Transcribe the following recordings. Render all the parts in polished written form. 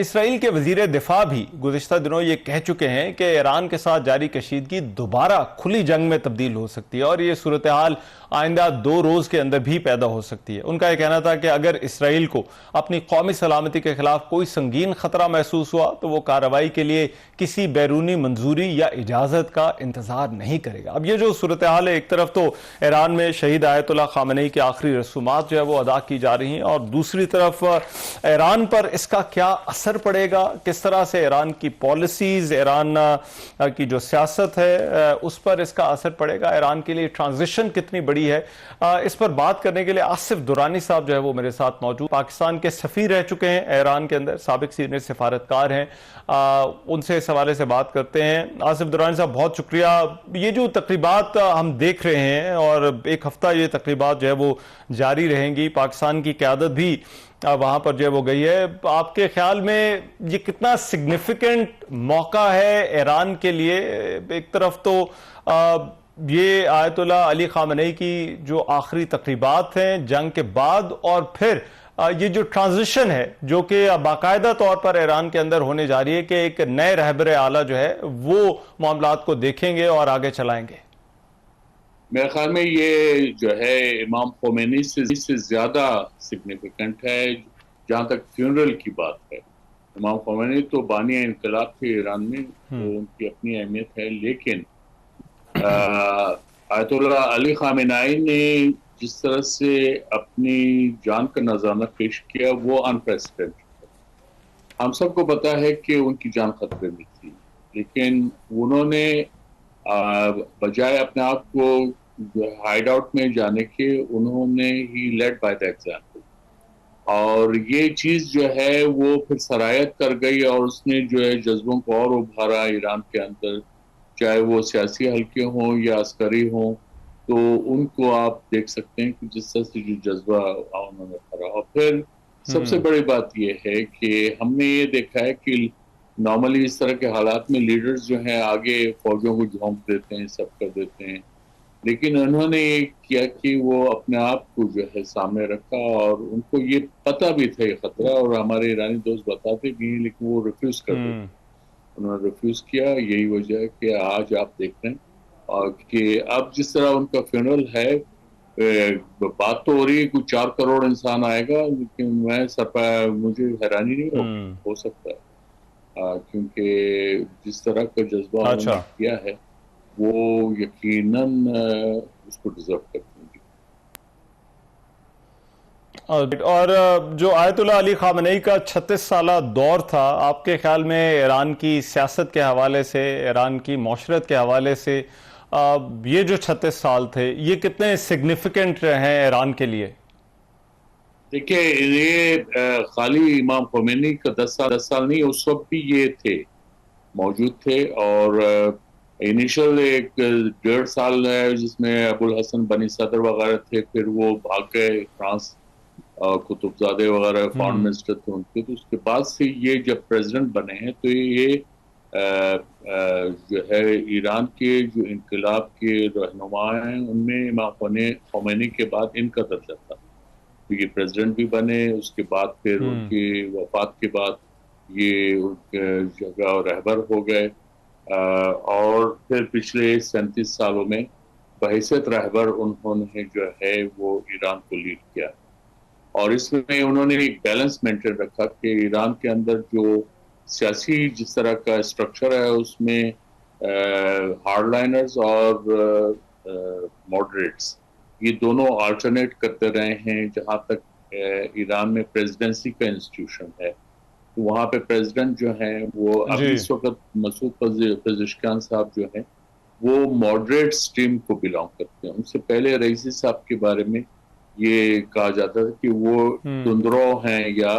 اسرائیل کے وزیر دفاع بھی گزشتہ دنوں یہ کہہ چکے ہیں کہ ایران کے ساتھ جاری کشیدگی دوبارہ کھلی جنگ میں تبدیل ہو سکتی ہے اور یہ صورتحال آئندہ 2 روز کے اندر بھی پیدا ہو سکتی ہے۔ ان کا یہ کہنا تھا کہ اگر اسرائیل کو اپنی قومی سلامتی کے خلاف کوئی سنگین خطرہ محسوس ہوا تو وہ کارروائی کے لیے کسی بیرونی منظوری یا اجازت کا انتظار نہیں کرے گا۔ اب یہ جو صورتحال ہے، ایک طرف تو ایران میں شہید آیت اللہ خامنئی کی آخری رسومات جو ہے وہ ادا کی جا رہی ہیں، اور دوسری طرف ایران پر اس کا کیا اثر پڑے گا، کس طرح سے ایران کی پالیسیز، ایران کی جو سیاست ہے اس پر اس کا اثر پڑے گا، ایران کے لیے ٹرانزیشن کتنی بڑی ہے، اس پر بات کرنے کے لیے آصف درانی صاحب جو ہے وہ میرے ساتھ موجود، پاکستان کے سفیر رہ چکے ہیں ایران کے اندر، سابق سینئر سفارتکار ہیں، ان سے اس حوالے سے بات کرتے ہیں۔ آصف درانی صاحب بہت شکریہ۔ یہ جو تقریبات ہم دیکھ رہے ہیں اور ایک ہفتہ یہ تقریبات جو ہے وہ جاری رہیں گی، پاکستان کی قیادت بھی وہاں پر جو ہے وہ گئی ہے، آپ کے خیال میں یہ کتنا سگنیفیکنٹ موقع ہے ایران کے لیے؟ ایک طرف تو یہ آیت اللہ علی خامنئی کی جو آخری تقریبات ہیں جنگ کے بعد، اور پھر یہ جو ٹرانزیشن ہے جو کہ باقاعدہ طور پر ایران کے اندر ہونے جا رہی ہے کہ ایک نئے رہبر اعلیٰ جو ہے وہ معاملات کو دیکھیں گے اور آگے چلائیں گے۔ میرے خیال میں یہ جو ہے امام خمینی سے زیادہ سگنیفیکنٹ ہے جہاں تک فیونرل کی بات ہے۔ امام خمینی تو بانی انقلاب تھے ایران میں، تو ان کی اپنی اہمیت ہے، لیکن آیت اللہ علی خامنئی نے جس طرح سے اپنی جان کا نذرانہ پیش کیا وہ انپریسیڈنٹڈ ہے۔ ہم سب کو پتا ہے کہ ان کی جان خطرے میں تھی، لیکن انہوں نے بجائے اپنے آپ کو ہائیڈ آؤٹ میں جانے کے، انہوں نے ہی لیڈ بائی دا ایگزامپل، اور یہ چیز جو ہے وہ پھر سرایت کر گئی، اور اس نے جو ہے جذبوں کو اور ابھارا ایران کے اندر، چاہے وہ سیاسی حلقے ہوں یا عسکری ہوں، تو ان کو آپ دیکھ سکتے ہیں کہ جس طرح سے جو جذبہ انہوں نے بھرا۔ اور پھر سب سے بڑی بات یہ ہے کہ ہم نے یہ دیکھا ہے کہ نارملی اس طرح کے حالات میں لیڈرز جو ہیں آگے فوجوں کو جھونک دیتے ہیں، سب کر دیتے ہیں، لیکن انہوں نے یہ کیا کہ وہ اپنے آپ کو جو ہے سامنے رکھا، اور ان کو یہ پتہ بھی تھا یہ خطرہ، اور ہمارے ایرانی دوست بتاتے بھی ہیں، لیکن وہ ریفیوز کر دیتے، انہوں نے ریفیوز کیا۔ یہی وجہ ہے کہ آج آپ دیکھ رہے ہیں اور کہ اب جس طرح ان کا فنرل ہے، بات تو ہو رہی ہے کہ 4 کروڑ انسان آئے گا، لیکن مجھے حیرانی نہیں ہو سکتا ہے، کیونکہ جس طرح کا جذبہ انہوں نے کیا ہے وہ یقیناً اس کو ڈیزرو کرتے ہیں۔ اور جو آیت اللہ علی خامنئی کا 36 سالہ دور تھا، آپ کے خیال میں ایران کی سیاست کے حوالے سے، ایران کی معاشرت کے حوالے سے یہ جو 36 سال تھے یہ کتنے سگنیفیکنٹ ہیں ایران کے لیے؟ دیکھیں، یہ خالی امام خمینی کا 10 سال نہیں، اس وقت بھی یہ تھے، موجود تھے، اور انیشل ایک 1.5 سال ہے جس میں ابو الحسن بنی صدر وغیرہ تھے، پھر وہ بھاگ گئے فرانس، قطبزادے وغیرہ فارن منسٹر تھے ان کے، تو اس کے بعد سے یہ جب پریزیڈنٹ بنے ہیں تو یہ جو ہے ایران کے جو انقلاب کے رہنما ہیں ان میں امام خمینی کے بعد ان کا درجہ تھا، یہ پریزیڈنٹ بھی بنے، اس کے بعد پھر ان کی وفات کے بعد یہ جگہ رہبر ہو گئے، اور پھر پچھلے 37 سالوں میں بحیثیت رہبر انہوں نے جو ہے وہ ایران کو لیڈ کیا، اور اس میں انہوں نے ایک بیلنس مینٹین رکھا کہ ایران کے اندر جو سیاسی جس طرح کا اسٹرکچر ہے اس میں ہارڈ لائنرز اور ماڈریٹس یہ دونوں آلٹرنیٹ کرتے رہے ہیں۔ جہاں تک ایران میں پریزیڈنسی کا انسٹیٹیوشن ہے تو وہاں پہ پریزیڈنٹ جو ہیں وہ ابھی اس وقت مسعود پزشکیان صاحب جو ہیں وہ ماڈریٹ سٹریم کو بلانگ کرتے ہیں۔ ان سے پہلے رئیسی صاحب کے بارے میں یہ کہا جاتا تھا کہ وہ تندرو ہیں یا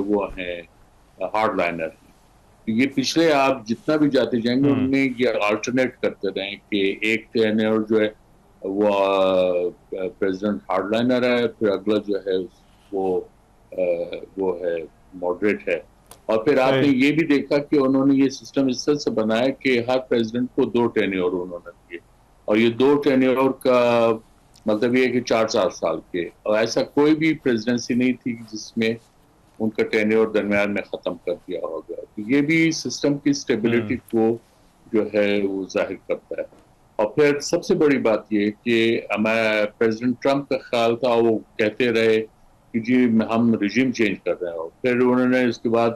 وہ ہیں ہارڈ لائنر ہیں۔ یہ پچھلے آپ جتنا بھی جاتے جائیں گے ان میں یہ آلٹرنیٹ کرتے رہیں کہ ایک ٹینیور جو ہے وہ پریزیڈنٹ ہارڈ لائنر ہے، پھر اگلا جو ہے وہ ہے ماڈریٹ ہے، اور پھر آپ نے یہ بھی دیکھا کہ انہوں نے یہ سسٹم اس طرح سے بنایا کہ ہر پریزیڈنٹ کو 2 ٹینیور انہوں نے دیے، اور یہ 2 ٹینیور کا مطلب یہ کہ 4 سال کے، اور ایسا کوئی بھی پریزیڈنسی نہیں تھی جس میں ان کا ٹینیور درمیان میں ختم کر دیا ہوگا. تو یہ بھی سسٹم کی اسٹیبلٹی کو جو ہے وہ ظاہر کرتا ہے. اور پھر سب سے بڑی بات یہ کہ پریزیڈنٹ ٹرمپ کا خیال تھا, وہ کہتے رہے کہ جی ہم رجیم چینج کر رہے ہیں, پھر انہوں نے اس کے بعد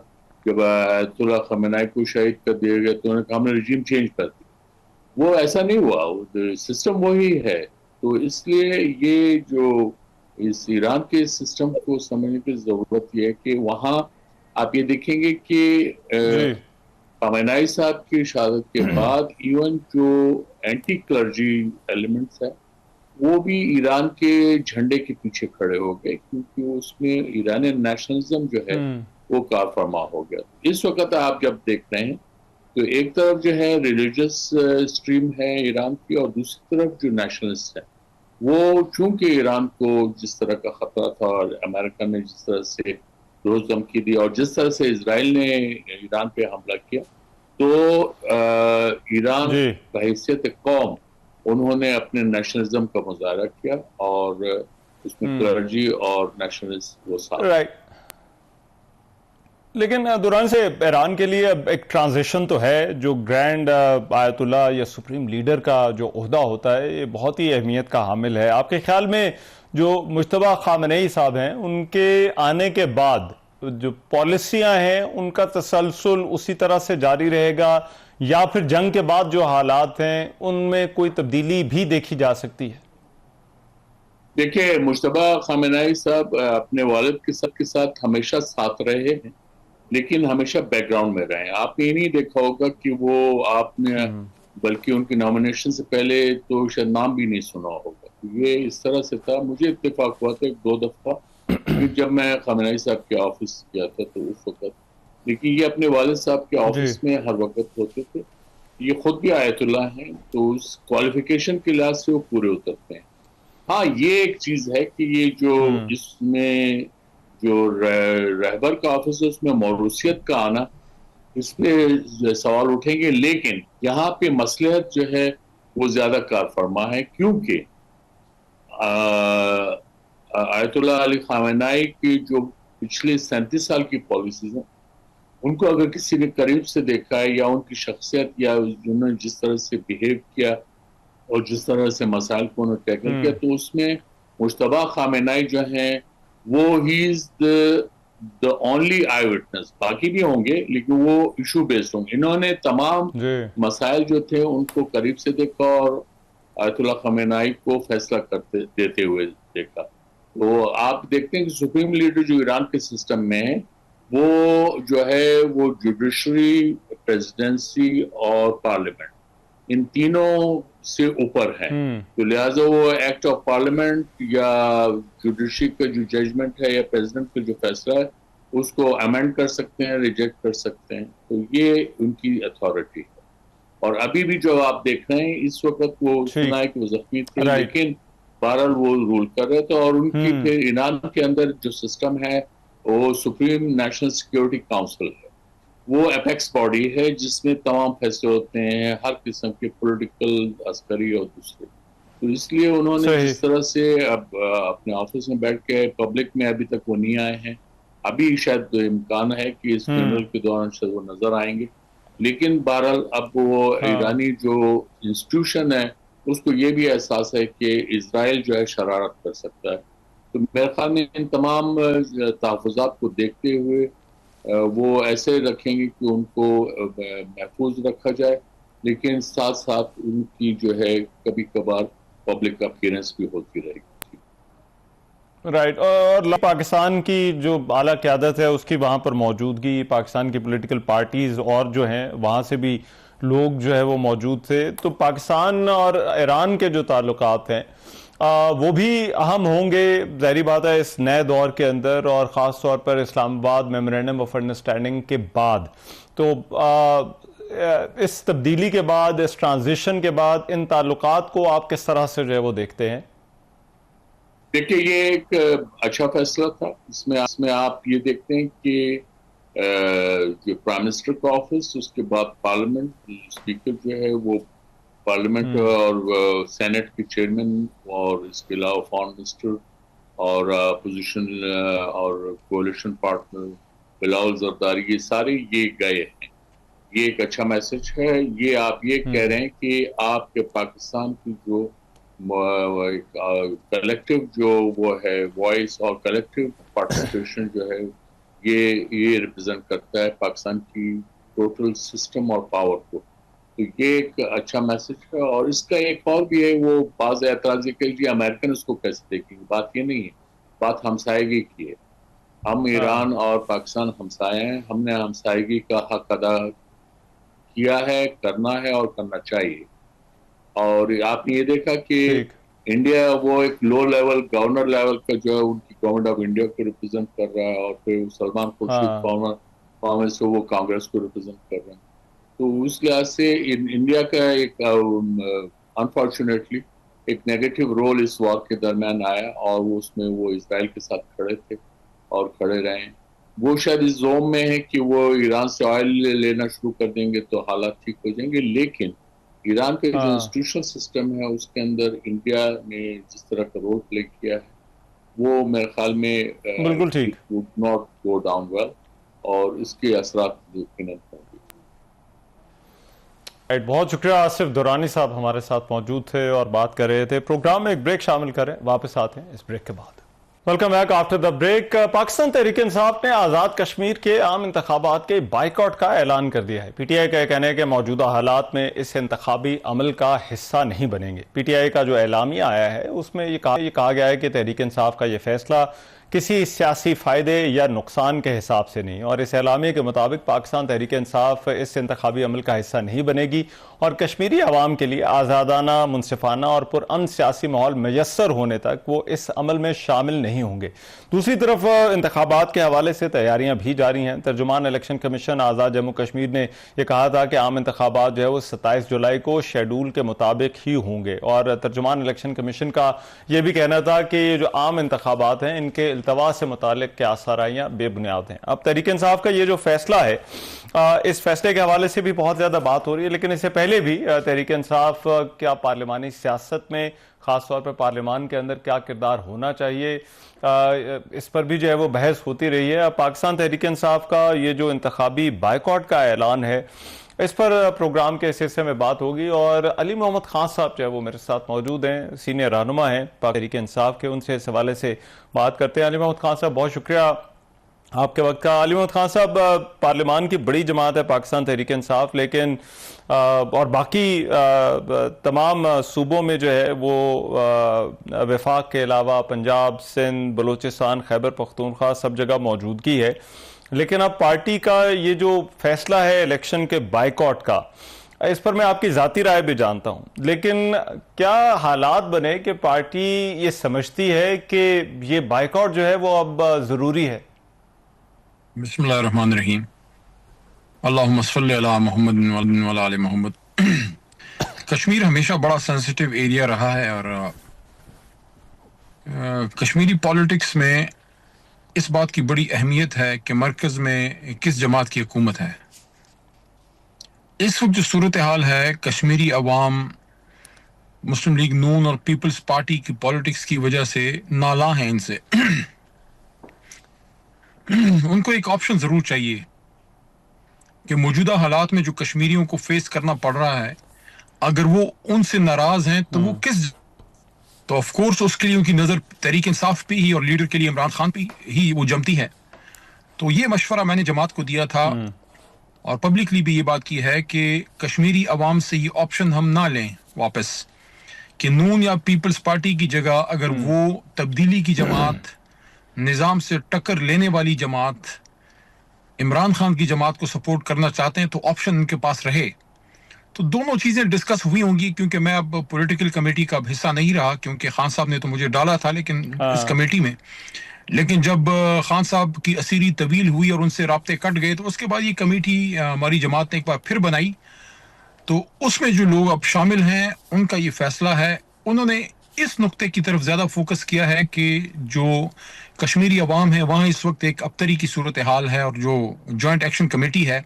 جب آیت اللہ خامنہئی کو شہید کر دیا گیا تو انہوں نے کہا ہم نے رجیم چینج کر دیا. وہ ایسا نہیں ہوا, سسٹم وہی ہے. تو اس لیے یہ جو اس ایران کے سسٹم کو سمجھنے کی ضرورت یہ ہے کہ وہاں آپ یہ دیکھیں گے کہ جی خامنہئی صاحب کی شہادت کے بعد ایون جو اینٹی کلرجی ایلیمنٹس ہیں وہ بھی ایران کے جھنڈے کے پیچھے کھڑے ہو گئے, کیونکہ اس میں ایرانی نیشنلزم جو ہے وہ کار فرما ہو گیا. اس وقت آپ جب دیکھ رہے ہیں تو ایک طرف جو ہے ریلیجس اسٹریم ہے ایران کی, اور دوسری طرف جو نیشنلسٹ ہیں وہ چونکہ ایران کو جس طرح کا خطرہ تھا اور امریکہ نے جس طرح سے روز دھمکی دی اور جس طرح سے اسرائیل نے ایران پہ حملہ کیا, تو ایران جی بحیثیت قوم انہوں نے اپنے نیشنلزم کا مظاہرہ کیا, اور اس میں کلرجی اور نیشنلسٹ وہ ساتھ. رائٹ. لیکن دوران سے ایران کے لیے اب ایک ٹرانزیشن تو ہے, جو گرینڈ آیت اللہ یا سپریم لیڈر کا جو عہدہ ہوتا ہے یہ بہت ہی اہمیت کا حامل ہے. آپ کے خیال میں جو مجتبیٰ خامنہئی صاحب ہیں ان کے آنے کے بعد جو پالیسیاں ہیں ان کا تسلسل اسی طرح سے جاری رہے گا, یا پھر جنگ کے بعد جو حالات ہیں ان میں کوئی تبدیلی بھی دیکھی جا سکتی ہے؟ دیکھیے مجتبیٰ خامنہئی صاحب اپنے والد کے ساتھ ہمیشہ ساتھ رہے ہیں, لیکن ہمیشہ بیک گراؤنڈ میں رہے ہیں. آپ نے یہ نہیں دیکھا ہوگا کہ وہ آپ نے بلکہ ان کی نامینیشن سے پہلے تو شاید نام بھی نہیں سنا ہوگا. یہ اس طرح سے تھا. مجھے اتفاق ہوا تھا 2 دفعہ جب میں خامنہئی صاحب کے آفس گیا تھا تو اس وقت, لیکن یہ اپنے والد صاحب کے آفس میں ہر وقت ہوتے تھے. یہ خود بھی آیت اللہ ہیں تو اس کوالیفیکیشن کے لحاظ سے وہ پورے اترتے ہیں. ہاں یہ ایک چیز ہے کہ یہ جو اس میں جو رہبر کا آفس ہے اس میں موروثیت کا آنا, اس پہ سوال اٹھیں گے, لیکن یہاں پہ مصلحت جو ہے وہ زیادہ کار فرما ہے, کیونکہ آیت اللہ علی خامنہئی کی جو پچھلے 37 سال کی پالیسیز ہیں ان کو اگر کسی نے قریب سے دیکھا ہے, یا ان کی شخصیت یا انہوں نے جس طرح سے بیہیو کیا اور جس طرح سے مسائل کو انہوں نے ٹیکل کیا, تو اس میں مجتبیٰ خامنہئی جو ہیں وہ ہی از دا اونلی آئی وٹنس. باقی بھی ہوں گے لیکن وہ ایشو بیسڈ ہوں گے. انہوں نے تمام مسائل جو تھے ان کو قریب سے دیکھا اور آیت اللہ خامنہئی کو فیصلہ دیتے ہوئے دیکھا. تو آپ دیکھتے ہیں کہ سپریم لیڈر جو ایران کے سسٹم میں ہے وہ جو ہے وہ جوڈیشری, پریزیڈنسی اور پارلیمنٹ ان تینوں سے اوپر ہے. تو لہٰذا وہ ایکٹ آف پارلیمنٹ یا جوڈیشری کا جو ججمنٹ ہے یا پریزیڈنٹ کا جو فیصلہ ہے اس کو امینڈ کر سکتے ہیں, ریجیکٹ کر سکتے ہیں. تو یہ ان کی اتھارٹی ہے. اور ابھی بھی جو آپ دیکھ رہے ہیں اس وقت وہ سنا ہے کہ وہ زخمی تھے, لیکن بہرحال وہ رول کر رہے تھے. اور ان کی پھر ایران کے اندر جو سسٹم ہے وہ سپریم نیشنل سیکیورٹی کاؤنسل ہے, وہ اپیکس باڈی ہے جس میں تمام فیصلے ہوتے ہیں ہر قسم کے پولیٹیکل, عسکری اور دوسرے. تو اس لیے انہوں نے جس طرح سے اب اپنے آفس میں بیٹھ کے پبلک میں ابھی تک وہ نہیں آئے ہیں, ابھی شاید امکان ہے کہ اس فنرل کے دوران شاید وہ نظر آئیں گے, لیکن بہرحال اب وہ ایرانی جو انسٹیٹیوشن ہے اس کو یہ بھی احساس ہے کہ اسرائیل جو ہے شرارت کر سکتا ہے. تو میرے خیال میں ان تمام تحفظات کو دیکھتے ہوئے وہ ایسے رکھیں گے کہ ان کو محفوظ رکھا جائے, لیکن ساتھ ساتھ ان کی جو ہے کبھی کبھار پبلک اپیرنس بھی ہوتی رہے گی. رائٹ. اور پاکستان کی جو اعلیٰ قیادت ہے اس کی وہاں پر موجودگی, پاکستان کی پولیٹیکل پارٹیز اور جو ہیں وہاں سے بھی لوگ جو ہے وہ موجود تھے, تو پاکستان اور ایران کے جو تعلقات ہیں وہ بھی اہم ہوں گے ظاہری بات ہے اس نئے دور کے اندر, اور خاص طور پر اسلام آباد میمورینڈم آف انڈرسٹینڈنگ کے بعد. تو اس تبدیلی کے بعد, اس ٹرانزیشن کے بعد ان تعلقات کو آپ کس طرح سے جو ہے وہ دیکھتے ہیں؟ دیکھیے یہ ایک اچھا فیصلہ تھا. اس میں آپ یہ دیکھتے ہیں کہ جو پرائم منسٹر کا آفس, اس کے بعد پارلیمنٹ, اسپیکر جو ہے وہ پارلیمنٹ اور سینٹ کے چیئرمین, اور اس کے علاوہ فارن منسٹر اور اپوزیشن اور کولیشن پارٹنر بلاول زرداری یہ سارے یہ گئے ہیں. یہ ایک اچھا میسج ہے. یہ آپ یہ کہہ رہے ہیں کہ آپ کے پاکستان کی جو کلیکٹیو جو وہ ہے وائس اور کلیکٹیو پارٹیسپیشن جو ہے یہ ریپرزینٹ کرتا ہے پاکستان کی ٹوٹل سسٹم اور پاور کو. تو یہ ایک اچھا میسج ہے. اور اس کا ایک اور بھی ہے, وہ بعض اعتراض کہ جی امریکن اس کو کیسے دیکھیں گے. بات یہ نہیں ہے, بات ہمسائیگی کی ہے. ہم ایران اور پاکستان ہمسائے ہیں. ہم نے ہمسائیگی کا حق ادا کیا ہے, کرنا ہے اور کرنا چاہیے. اور آپ نے یہ دیکھا کہ انڈیا وہ ایک لو لیول گورنر لیول کا جو ہے ان کی گورنمنٹ آف انڈیا کو ریپرزینٹ کر رہا ہے, اور پھر سلمان خورشید فارمر سے وہ کانگریس کو ریپرزینٹ کر رہے ہیں. تو اس لحاظ سے انڈیا کا ایک انفارچونیٹلی ایک نیگیٹو رول اس وار کے درمیان آیا, اور اس میں وہ اسرائیل کے ساتھ کھڑے تھے اور کھڑے رہے. وہ شاید اس زوم میں ہے کہ وہ ایران سے آئل لینا شروع کر دیں گے تو حالات ٹھیک ہو جائیں گے. لیکن ایران کا جو انسٹیٹیوشنل سسٹم ہے اس کے اندر انڈیا نے جس طرح کا رول پلے کیا ہے وہ میرے خیال میں بالکل ٹھیک would not go down well, اور اس کے اثرات یقیناً ہوں گے. بہت شکریہ. آصف درانی صاحب ہمارے ساتھ موجود تھے اور بات کر رہے تھے. پروگرام میں ایک بریک شامل کریں, واپس آتے ہیں اس بریک کے بعد. Welcome back after the break. Pakistan Tehreek Insaf نے آزاد کشمیر کے عام انتخابات کے بائیکاٹ کا اعلان کر دیا ہے. پی ٹی آئی کا یہ کہنا ہے کہ موجودہ حالات میں اس انتخابی عمل کا حصہ نہیں بنیں گے. پی ٹی آئی کا جو اعلامیہ آیا ہے اس میں یہ کہا گیا ہے کہ تحریک انصاف کا یہ فیصلہ کسی سیاسی فائدے یا نقصان کے حساب سے نہیں, اور اس اعلامیے کے مطابق پاکستان تحریک انصاف اس انتخابی عمل کا حصہ نہیں بنے گی اور کشمیری عوام کے لیے آزادانہ, منصفانہ اور پرامن سیاسی ماحول میسر ہونے تک وہ اس عمل میں شامل نہیں ہوں گے. دوسری طرف انتخابات کے حوالے سے تیاریاں بھی جاری ہیں. ترجمان الیکشن کمیشن آزاد جموں کشمیر نے یہ کہا تھا کہ عام انتخابات جو ہے وہ 27 جولائی کو شیڈول کے مطابق ہی ہوں گے, اور ترجمان الیکشن کمیشن کا یہ بھی کہنا تھا کہ یہ جو عام انتخابات ہیں ان کے التوا سے متعلق کیا آثارائیاں بے بنیاد ہیں. اب تحریک انصاف کا یہ جو فیصلہ ہے اس فیصلے کے حوالے سے بھی بہت زیادہ بات ہو رہی ہے, لیکن اس سے پہلے بھی تحریک انصاف کیا پارلیمانی سیاست میں خاص طور پہ پارلیمان کے اندر کیا کردار ہونا چاہیے, اس پر بھی جو ہے وہ بحث ہوتی رہی ہے. پاکستان تحریک انصاف کا یہ جو انتخابی بائیکاٹ کا اعلان ہے اس پر پروگرام کے اس حصے میں بات ہوگی, اور علی محمد خان صاحب جو ہے وہ میرے ساتھ موجود ہیں, سینئر رہنما ہیں تحریک انصاف کے. ان سے اس حوالے سے بات کرتے ہیں. علی محمد خان صاحب بہت شکریہ آپ کے وقت کا. علی محمد خان صاحب, پارلیمان کی بڑی جماعت ہے پاکستان تحریک انصاف, لیکن اور باقی تمام صوبوں میں جو ہے وہ وفاق کے علاوہ پنجاب, سندھ, بلوچستان, خیبر پختونخوا سب جگہ موجودگی ہے. لیکن اب پارٹی کا یہ جو فیصلہ ہے الیکشن کے بائیکاٹ کا, اس پر میں آپ کی ذاتی رائے بھی جانتا ہوں, لیکن کیا حالات بنے کہ پارٹی یہ سمجھتی ہے کہ یہ بائیکاٹ جو ہے وہ اب ضروری ہے؟ بسم اللہ الرحمن الرحیم. اللہم صلی علی محمد وعلی آل محمد. کشمیر ہمیشہ بڑا سینسٹیو ایریا رہا ہے, اور کشمیری پالیٹکس میں اس بات کی بڑی اہمیت ہے کہ مرکز میں کس جماعت کی حکومت ہے. اس وقت جو صورتحال ہے, کشمیری عوام مسلم لیگ نون اور پیپلز پارٹی کی پالیٹکس کی وجہ سے نالاں ہیں ان سے. ان کو ایک آپشن ضرور چاہیے کہ موجودہ حالات میں جو کشمیریوں کو فیس کرنا پڑ رہا ہے, اگر وہ ان سے ناراض ہیں تو وہ تو آف کورس اس کے لیے ان کی نظر تحریک انصاف پہ ہی اور لیڈر کے لیے عمران خان پہ ہی وہ جمتی ہے. تو یہ مشورہ میں نے جماعت کو دیا تھا اور پبلکلی بھی یہ بات کی ہے کہ کشمیری عوام سے یہ آپشن ہم نہ لیں واپس, کہ نون یا پیپلز پارٹی کی جگہ اگر وہ تبدیلی کی جماعت, نظام سے ٹکر لینے والی جماعت, عمران خان کی جماعت کو سپورٹ کرنا چاہتے ہیں تو آپشن ان کے پاس رہے. تو دونوں چیزیں ڈسکس ہوئی ہوں گی, کیونکہ میں اب پولیٹیکل کمیٹی کا حصہ نہیں رہا, کیونکہ خان صاحب نے تو مجھے ڈالا تھا لیکن اس کمیٹی میں. لیکن جب خان صاحب کی اسیری طویل ہوئی اور ان سے رابطے کٹ گئے, تو اس کے بعد یہ کمیٹی ہماری جماعت نے ایک بار پھر بنائی. تو اس میں جو لوگ اب شامل ہیں ان کا یہ فیصلہ ہے. انہوں نے اس نقطے کی طرف زیادہ فوکس کیا ہے کہ جو کشمیری عوام ہے وہاں اس وقت ایک ابتری کی صورتحال ہے, اور جو جوائنٹ ایکشن کمیٹی ہے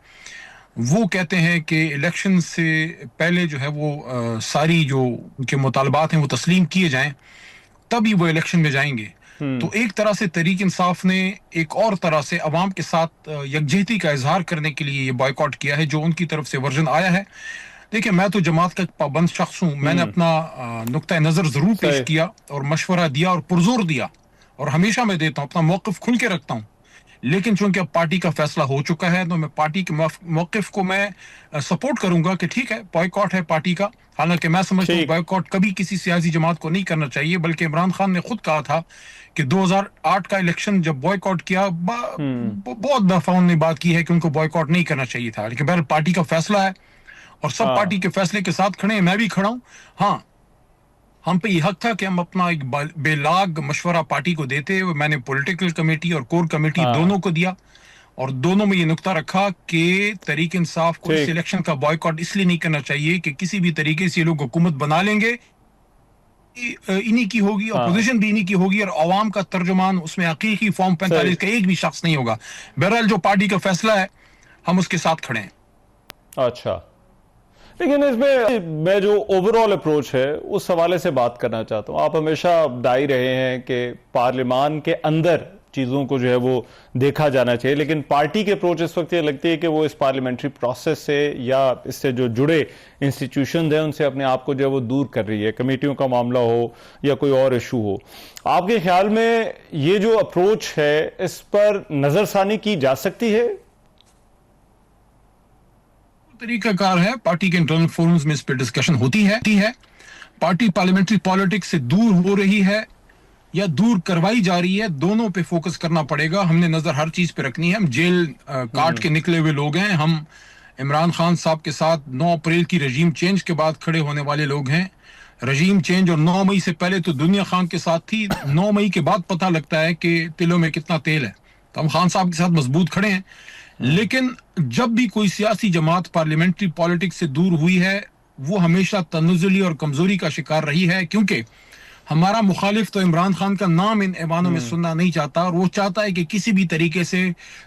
وہ کہتے ہیں کہ الیکشن سے پہلے جو ہے وہ ساری جو ان کے مطالبات ہیں وہ تسلیم کیے جائیں, تبھی وہ الیکشن میں جائیں گے. تو ایک طرح سے تحریک انصاف نے ایک اور طرح سے عوام کے ساتھ یکجہتی کا اظہار کرنے کے لیے یہ بائیکاٹ کیا ہے جو ان کی طرف سے ورژن آیا ہے. دیکھیں میں تو جماعت کا پابند شخص ہوں, میں نے اپنا نقطۂ نظر ضرور پیش کیا اور مشورہ دیا اور پرزور دیا, اور ہمیشہ میں دیتا ہوں, اپنا موقف کھل کے رکھتا ہوں. لیکن چونکہ اب پارٹی کا فیصلہ ہو چکا ہے تو میں پارٹی کے موقف کو میں سپورٹ کروں گا کہ ٹھیک ہے بائیکاٹ ہے پارٹی کا. حالانکہ میں سمجھتا ہوں بائیکاٹ کبھی کسی سیاسی جماعت کو نہیں کرنا چاہیے, بلکہ عمران خان نے خود کہا تھا کہ 2008 کا الیکشن جب بائیکاٹ کیا بہت دفعہ نے بات کی ہے کہ ان کو بائیکاٹ نہیں کرنا چاہیے تھا. لیکن بہرحال پارٹی کا فیصلہ ہے اور سب پارٹی کے فیصلے کے ساتھ کھڑے ہیں, میں بھی کھڑا ہوں. ہاں ہم پہ یہ حق تھا کہ ہم اپنا ایک بے لاگ مشورہ پارٹی کو دیتے. میں نے پولیٹیکل کمیٹی اور کور کمیٹی دونوں کو دیا, اور دونوں میں یہ نقطہ رکھا کہ تحریک انصاف کو اس الیکشن کا بائیکاٹ اس لیے نہیں کرنا چاہیے کہ کسی بھی طریقے سے یہ لوگ حکومت بنا لیں گے, انہی کی ہوگی, اپوزیشن بھی انہی کی ہوگی, اور عوام کا ترجمان اس میں حقیقی فارم 45 کا ایک بھی شخص نہیں ہوگا. بہرحال جو پارٹی کا فیصلہ ہے ہم اس کے ساتھ کھڑے ہیں. اچھا, لیکن اس میں جو اوور آل اپروچ ہے اس حوالے سے بات کرنا چاہتا ہوں. آپ ہمیشہ دائی رہے ہیں کہ پارلیمان کے اندر چیزوں کو جو ہے وہ دیکھا جانا چاہیے, لیکن پارٹی کی اپروچ اس وقت یہ لگتی ہے کہ وہ اس پارلیمنٹری پروسیس سے یا اس سے جو جڑے انسٹیٹیوشنز ہیں ان سے اپنے آپ کو جو ہے وہ دور کر رہی ہے, کمیٹیوں کا معاملہ ہو یا کوئی اور ایشو ہو. آپ کے خیال میں یہ جو اپروچ ہے اس پر نظر ثانی کی جا سکتی ہے؟ طریقہ کار ہے, پارٹی کے انٹرنل فورمز میں اس پہ ڈسکشن ہوتی ہے. پارٹی پارلیمنٹری پالیٹکس سے دور ہو رہی ہے یا دور کروائی جا رہی ہے, دونوں پہ فوکس کرنا پڑے گا. ہم نے نظر ہر چیز پہ رکھنی ہے. ہم جیل کاٹ کے نکلے ہوئے لوگ ہیں, ہم عمران خان صاحب کے ساتھ 9 اپریل کی رجیم چینج کے بعد کھڑے ہونے والے لوگ ہیں. رجیم چینج اور 9 مئی سے پہلے تو دنیا خان کے ساتھ تھی, 9 مئی کے بعد پتہ لگتا ہے کہ تلوں میں کتنا تیل ہے. تو ہم خان صاحب کے ساتھ مضبوط کھڑے ہیں. لیکن جب بھی کوئی سیاسی جماعت پارلیمنٹری پالیٹکس سے دور ہوئی ہے وہ ہمیشہ تنزلی اور کمزوری کا شکار رہی ہے, کیونکہ ہمارا مخالف تو عمران خان کا نام ان ایوانوں میں سننا نہیں چاہتا, اور وہ چاہتا ہے کہ کسی بھی طریقے سے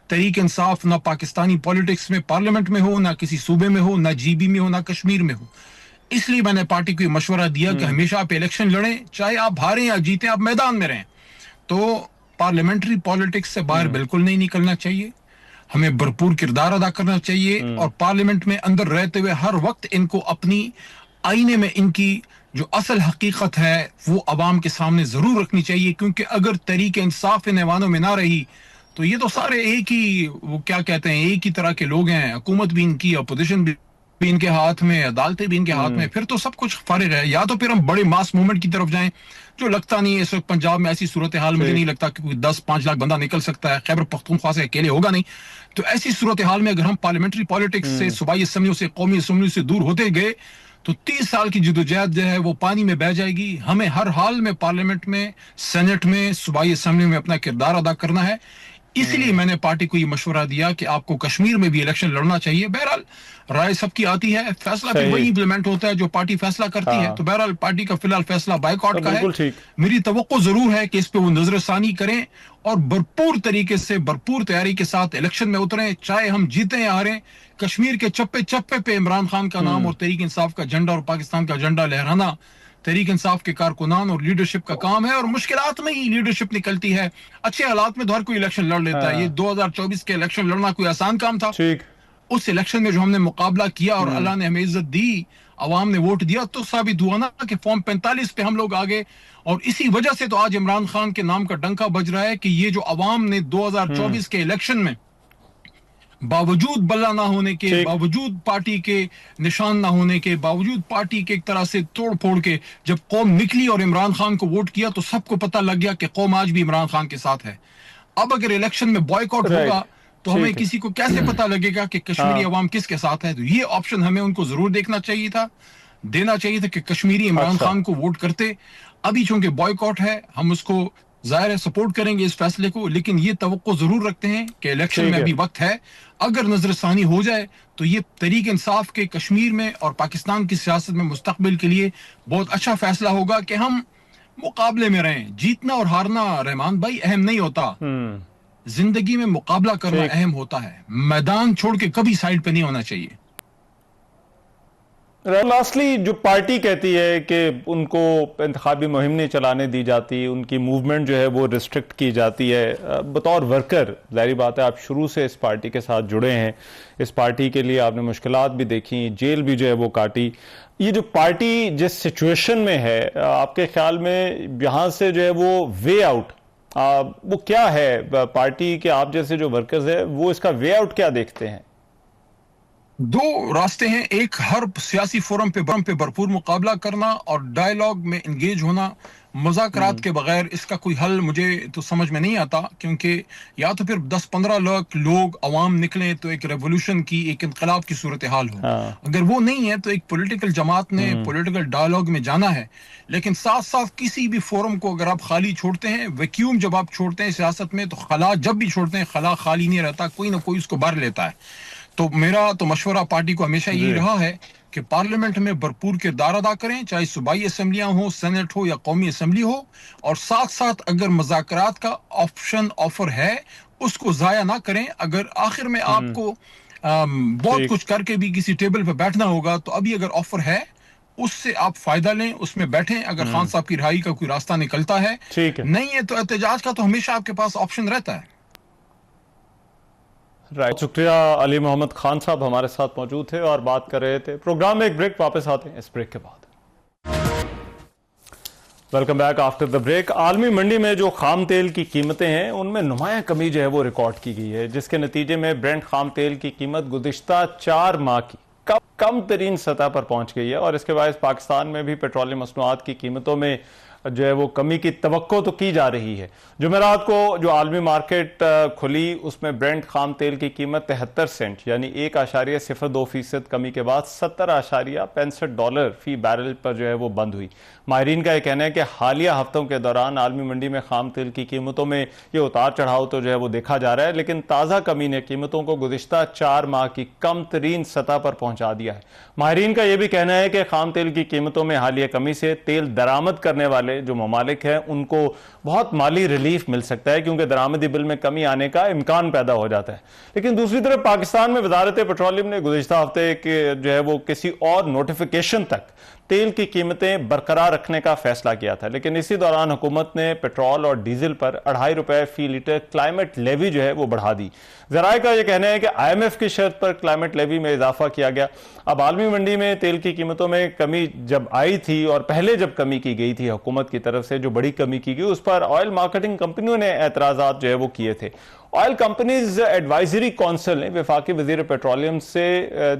تحریک انصاف نہ پاکستانی پالیٹکس میں پارلیمنٹ میں ہو, نہ کسی صوبے میں ہو, نہ جی بی میں ہو, نہ کشمیر میں ہو. اس لیے میں نے پارٹی کو یہ مشورہ دیا کہ ہمیشہ آپ الیکشن لڑیں, چاہے آپ ہاریں یا جیتیں, آپ میدان میں رہیں. تو پارلیمنٹری پالیٹکس سے باہر بالکل نہیں نکلنا چاہیے, ہمیں بھرپور کردار ادا کرنا چاہیے, اور پارلیمنٹ میں اندر رہتے ہوئے ہر وقت ان کو اپنی آئینے میں ان کی جو اصل حقیقت ہے وہ عوام کے سامنے ضرور رکھنی چاہیے. کیونکہ اگر تحریک انصاف ان ایوانوں میں نہ رہی تو یہ تو سارے ایک ہی, وہ کیا کہتے ہیں, ایک ہی طرح کے لوگ ہیں. حکومت بھی ان کی, اپوزیشن بھی ان کے ہاتھ میں, عدالتیں بھی ان کے ہاتھ میں, پھر تو سب کچھ فارغ ہے. یا تو پھر ہم بڑے ماس موومنٹ کی طرف جائیں, جو لگتا نہیں ہے اس وقت پنجاب میں ایسی صورتحال مجھے نہیں لگتا کہ 10-5 لاکھ بندہ نکل سکتا ہے, خیبر پختونخوا سے اکیلے ہوگا نہیں. تو ایسی صورتحال میں اگر ہم پارلیمنٹری پالیٹکس سے, صوبائی اسمبلیوں سے, قومی اسمبلیوں سے دور ہوتے گئے تو 30 سال کی جدوجہد جو ہے وہ پانی میں بہہ جائے گی. ہمیں ہر حال میں پارلیمنٹ میں, سینٹ میں, صوبائی اسمبلی میں اپنا کردار ادا کرنا ہے. اس لیے میں نے پارٹی کو یہ مشورہ دیا کہ آپ کو کشمیر میں بھی الیکشن لڑنا چاہیے. بہرحال رائے سب کی آتی ہے, فیصلہ پھر وہی امپلیمنٹ ہوتا ہے جو پارٹی فیصلہ کرتی ہے. تو بہرحال پارٹی کا فی الحال فیصلہ بائیکاٹ کا ہے. میری توقع ضرور ہے کہ اس پہ وہ نظر ثانی کریں اور بھرپور طریقے سے, بھرپور تیاری کے ساتھ الیکشن میں اتریں, چاہے ہم جیتیں یا ہاریں. کشمیر کے چپے چپے پہ عمران خان کا نام اور تحریک انصاف کا جھنڈا اور پاکستان کا جھنڈا لہرانا تحریک انصاف کے کارکنان اور لیڈرشپ کا کام ہے. اور مشکلات میں ہی لیڈرشپ نکلتی ہے. اچھے حالات میں تو ہر کوئی الیکشن لڑ لیتا ہے. یہ 2024 کے الیکشن لڑنا کوئی آسان کام تھا؟ اس الیکشن میں جو ہم نے مقابلہ کیا اور اللہ نے ہمیں عزت دی, عوام نے ووٹ دیا, تو ثابت ہوا نا کہ فارم 45 پہ ہم لوگ آگے. اور اسی وجہ سے تو آج عمران خان کے نام کا ڈنکا بج رہا ہے کہ یہ جو عوام نے 2024 کے الیکشن میں باوجود بلا نہ ہونے کے, باوجود پارٹی کے نشان نہ ہونے کے, باوجود پارٹی کے ایک طرح سے توڑ پھوڑ کے جب قوم نکلی اور عمران خان کو ووٹ کیا تو سب کو پتہ لگ گیا کہ قوم آج بھی عمران خان کے ساتھ ہے. اب اگر الیکشن میں بائیکاٹ ہوگا تو ہمیں کسی کو کیسے پتہ لگے گا کہ کشمیری عوام کس کے ساتھ ہے؟ تو یہ آپشن ہمیں ان کو ضرور دیکھنا چاہیے تھا, دینا چاہیے تھا کہ کشمیری عمران خان کو ووٹ کرتے. ابھی چونکہ بائیکاٹ ہے, ہم اس کو ظاہر ہے سپورٹ کریں گے اس فیصلے کو, لیکن یہ توقع ضرور رکھتے ہیں کہ الیکشن میں ابھی وقت ہے. اگر نظر ثانی ہو جائے تو یہ تحریک انصاف کے کشمیر میں اور پاکستان کی سیاست میں مستقبل کے لیے بہت اچھا فیصلہ ہوگا کہ ہم مقابلے میں رہیں. جیتنا اور ہارنا رحمان بھائی اہم نہیں ہوتا, زندگی میں مقابلہ کرنا اہم ہوتا ہے. میدان چھوڑ کے کبھی سائیڈ پہ نہیں ہونا چاہیے. لاسٹلی جو پارٹی کہتی ہے کہ ان کو انتخابی مہم نہیں چلانے دی جاتی، ان کی موومنٹ جو ہے وہ ریسٹرکٹ کی جاتی ہے، بطور ورکر ظاہری بات ہے آپ شروع سے اس پارٹی کے ساتھ جڑے ہیں، اس پارٹی کے لیے آپ نے مشکلات بھی دیکھی، جیل بھی جو ہے وہ کاٹی، یہ جو پارٹی جس سچویشن میں ہے آپ کے خیال میں یہاں سے جو ہے وہ وے آؤٹ وہ کیا ہے؟ پارٹی کے آپ جیسے جو ورکرز ہیں وہ اس کا وے آؤٹ کیا دیکھتے ہیں؟ دو راستے ہیں، ایک ہر سیاسی فورم پہ بھرپور مقابلہ کرنا اور ڈائیلاگ میں انگیج ہونا، مذاکرات کے بغیر اس کا کوئی حل مجھے تو سمجھ میں نہیں آتا، کیونکہ یا تو پھر 10-15 لاکھ لوگ عوام نکلیں تو ایک ریولوشن کی، ایک انقلاب کی صورتحال ہو، اگر وہ نہیں ہے تو ایک پولیٹیکل جماعت نے پولیٹیکل ڈائیلاگ میں جانا ہے، لیکن ساتھ ساتھ کسی بھی فورم کو اگر آپ خالی چھوڑتے ہیں، ویکیوم جب آپ چھوڑتے ہیں سیاست میں، تو خلا جب بھی چھوڑتے ہیں خلا خالی نہیں رہتا، کوئی نہ کوئی اس کو بھر لیتا ہے۔ تو میرا تو مشورہ پارٹی کو ہمیشہ یہی رہا ہے کہ پارلیمنٹ میں بھرپور کردار ادا کریں، چاہے صوبائی اسمبلیاں ہوں، سینٹ ہو یا قومی اسمبلی ہو، اور ساتھ ساتھ اگر مذاکرات کا آفر ہے اس کو ضائع نہ کریں۔ اگر آخر میں آپ کو بہت کچھ کر کے بھی کسی ٹیبل پہ بیٹھنا ہوگا تو ابھی اگر آفر ہے اس سے آپ فائدہ لیں، اس میں بیٹھیں، اگر خان صاحب کی رہائی کا کوئی راستہ نکلتا ہے، نہیں ہے تو احتجاج کا تو ہمیشہ آپ کے پاس آپشن رہتا ہے۔ شکریہ علی محمد خان صاحب ہمارے ساتھ موجود تھے اور بات کر رہے تھے۔ پروگرام میں ایک بریک، واپس آتے ہیں اس بریک کے بعد۔ Welcome back after the break. عالمی منڈی میں جو خام تیل کی قیمتیں ہیں ان میں نمایاں کمی جو ہے وہ ریکارڈ کی گئی ہے، جس کے نتیجے میں برینٹ خام تیل کی قیمت گزشتہ 4 ماہ کی کم ترین سطح پر پہنچ گئی ہے، اور اس کے باعث پاکستان میں بھی پیٹرولیم مصنوعات کی قیمتوں میں جو ہے وہ کمی کی توقع تو کی جا رہی ہے۔ جمعرات کو جو عالمی مارکیٹ کھلی اس میں برینٹ خام تیل کی قیمت 73 سینٹ یعنی 1.02% کمی کے بعد $70.65 فی بیرل پر جو ہے وہ بند ہوئی۔ ماہرین کا یہ کہنا ہے کہ حالیہ ہفتوں کے دوران عالمی منڈی میں خام تیل کی قیمتوں میں یہ اتار چڑھاؤ تو جو ہے وہ دیکھا جا رہا ہے، لیکن تازہ کمی نے قیمتوں کو گزشتہ 4 ماہ کی کم ترین سطح پر پہنچا دیا ہے۔ ماہرین کا یہ بھی کہنا ہے کہ خام تیل کی قیمتوں میں حالیہ کمی سے تیل درآمد کرنے والے جو ممالک ہیں ان کو بہت مالی ریلیف مل سکتا ہے، کیونکہ درآمدی بل میں کمی آنے کا امکان پیدا ہو جاتا ہے۔ لیکن دوسری طرف پاکستان میں وزارت پیٹرولیم نے گزشتہ ہفتے جو ہے وہ کسی اور نوٹیفیکیشن تک تیل کی قیمتیں برقرار رکھنے کا فیصلہ کیا تھا، لیکن اسی دوران حکومت نے پیٹرول اور ڈیزل پر $2.50 فی لیٹر کلائمیٹ لیوی جو ہے وہ بڑھا دی۔ ذرائع کا یہ کہنا ہے کہ IMF کی شرط پر کلائمیٹ لیوی میں اضافہ کیا گیا۔ اب عالمی منڈی میں تیل کی قیمتوں میں کمی جب آئی تھی اور پہلے جب کمی کی گئی تھی حکومت کی طرف سے، جو بڑی کمی کی گئی، اس پر آئل مارکیٹنگ کمپنیوں نے اعتراضات جو ہے وہ کیے تھے۔ آئل کمپنیز ایڈوائزری کونسل نے وفاقی وزیر پیٹرولیم سے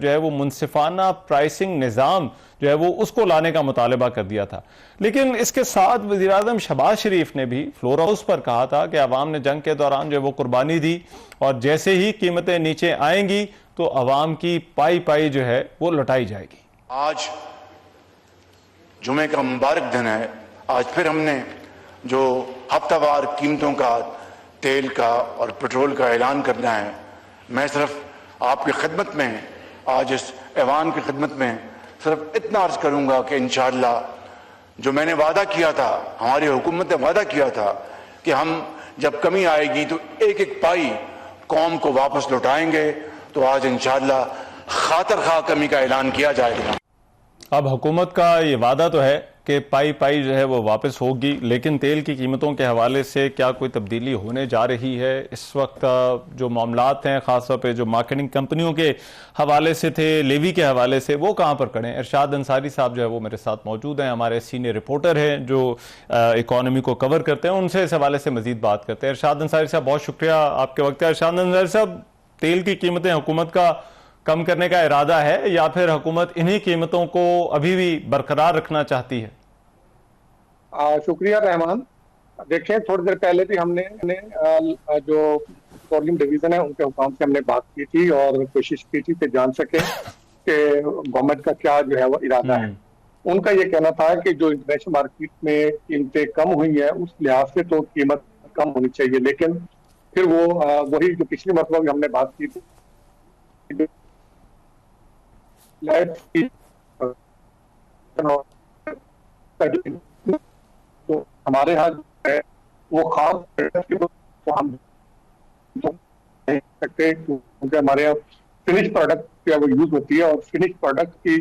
جو ہے وہ منصفانہ پرائسنگ نظام جو ہے وہ اس کو لانے کا مطالبہ کر دیا تھا، لیکن اس کے ساتھ وزیراعظم شہباز شریف نے بھی فلور ہاؤس پر کہا تھا کہ عوام نے جنگ کے دوران جو ہے وہ قربانی دی، اور جیسے ہی قیمتیں نیچے آئیں گی تو عوام کی پائی جو ہے وہ لوٹائی جائے گی۔ آج جمعے کا مبارک دن ہے، آج پھر ہم نے جو ہفتہ وار قیمتوں کا تیل کا اور پیٹرول کا اعلان کرنا ہے، میں صرف آپ کی خدمت میں آج اس ایوان کی خدمت میں صرف اتنا عرض کروں گا کہ انشاءاللہ جو میں نے وعدہ کیا تھا، ہماری حکومت نے وعدہ کیا تھا کہ ہم جب کمی آئے گی تو ایک ایک پائی قوم کو واپس لوٹائیں گے، تو آج انشاءاللہ خاطر خواہ کمی کا اعلان کیا جائے گا۔ اب حکومت کا یہ وعدہ تو ہے کہ پائی جو ہے وہ واپس ہوگی، لیکن تیل کی قیمتوں کے حوالے سے کیا کوئی تبدیلی ہونے جا رہی ہے؟ اس وقت جو معاملات ہیں خاص طور پہ جو مارکیٹنگ کمپنیوں کے حوالے سے تھے، لیوی کے حوالے سے، وہ کہاں پر کھڑے ہیں؟ ارشاد انصاری صاحب جو ہے وہ میرے ساتھ موجود ہیں، ہمارے سینئر رپورٹر ہیں جو اکانومی کو کور کرتے ہیں، ان سے اس حوالے سے مزید بات کرتے ہیں۔ ارشاد انصاری صاحب بہت شکریہ آپ کے وقت کا۔ ارشاد انصاری صاحب، تیل کی قیمتیں حکومت کا کم کرنے کا ارادہ ہے یا پھر حکومت انہی قیمتوں کو ابھی بھی برقرار رکھنا چاہتی ہے؟ شکریہ رحمان۔ دیکھیں، تھوڑی دیر پہلے بھی ہم نے جو پیٹرولیم ڈویژن ہے ان کے حکام سے ہم نے بات کی تھی اور کوشش کی تھی کہ جان سکیں کہ گورنمنٹ کا کیا جو ہے وہ ارادہ ہے۔ ان کا یہ کہنا تھا کہ جو انٹرنیشنل مارکیٹ میں قیمتیں کم ہوئی ہیں اس لحاظ سے تو قیمت کم ہونی چاہیے، لیکن پھر وہ وہی جو پچھلی مرتبہ بھی ہم نے بات کی تھی، تو ہمارے ہاں جو ہے وہ خاص ہم سکتے کیونکہ ہمارے یہاں فنش پروڈکٹ جو ہے وہ یوز ہوتی ہے، اور فنش پروڈکٹ کی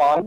5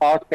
8